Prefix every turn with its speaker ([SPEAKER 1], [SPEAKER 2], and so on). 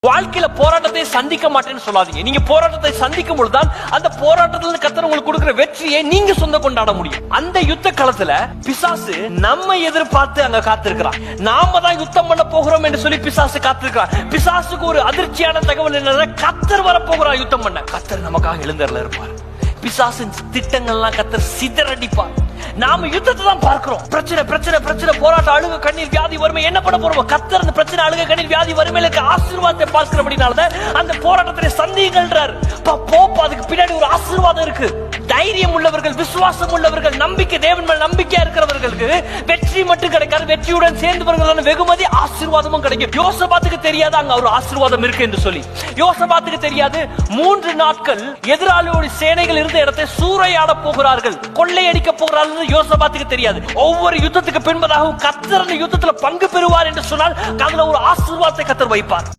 [SPEAKER 1] வாழ்க்கையில போராட்டத்தை சந்திக்க மாட்டேன்னு சொல்லாதீங்க. நீங்க போராட்டத்தை சந்திக்கும் பொழுதுதான் அந்த போராட்டத்துல கர்த்தர் உங்களுக்கு கொடுக்கிற வெற்றியை நீங்க சொந்த கொண்டாட முடியும். அந்த யுத்த களத்துல பிசாசு நம்ம எதிர்பார்த்து அங்க காத்திருக்கிறான். நாம தான் யுத்தம் பண்ண போகிறோம் என்று சொல்லி பிசாசு காத்திருக்கிறான். பிசாசுக்கு ஒரு அதிர்ச்சியான தகவல் என்னன்னா, கர்த்தர் வர போகிறார் யுத்தம் பண்ண. கர்த்தர் நமக்காக எழுந்தருள இருப்பார். பிசாசின் திட்டங்கள்லாம் கர்த்தர் சிதறடிப்பார். நாம யுத்தத்தை தான் பார்க்கிறோம். பிரச்சனை பிரச்சனை பிரச்சனை, போராட்டம், அழுக, கண்ணீர், வியாதி, வறுமை. என்ன பண்ண போறோம்? கர்த்தர் அந்த பிரச்சனை, அழுக, கண்ணீர், வியாதி, வறுமையில இருக்க ஆசீர்வாதத்தை பார்க்கிறபடினாலதான் அந்த போராட்டத்தை சந்திங்கள்ன்றார். அதுக்கு பின்னாடி ஒரு ஆசீர்வாதம் இருக்கு. தைரியம் உள்ளவர்கள், விசுவாசம் உள்ளவர்கள், நம்பிக்கை, தேவன் மேல் நம்பிக்கையா இருக்கிறவர்களுக்கு வெற்றி மட்டும் கிடைக்காது, வெற்றியுடன் சேர்ந்து வருகிறதான வெகுமதி ஆசீர்வாதமும் கிடைக்கும். யோசபாத்துக்கு தெரியாது அங்க ஒரு ஆசீர்வாதம் இருக்கு என்று சொல்லி. யோசபாத்துக்கு தெரியாது 3 நாட்கள் எதிராளியோட சேனைகள் இருந்த இடத்தை சூறையாட போகிறார்கள், கொள்ளையடிக்க போகிறார்கள். யோசபாத்துக்கு தெரியாது. ஒவ்வொரு யுத்தத்துக்கு பின்பதாகவும் கர்த்தர் அந்த யுத்தத்தில் பங்கு பெறுவார் என்று சொன்னால் அதுல ஒரு ஆசீர்வாதத்தை கர்த்தர் வைப்பார்.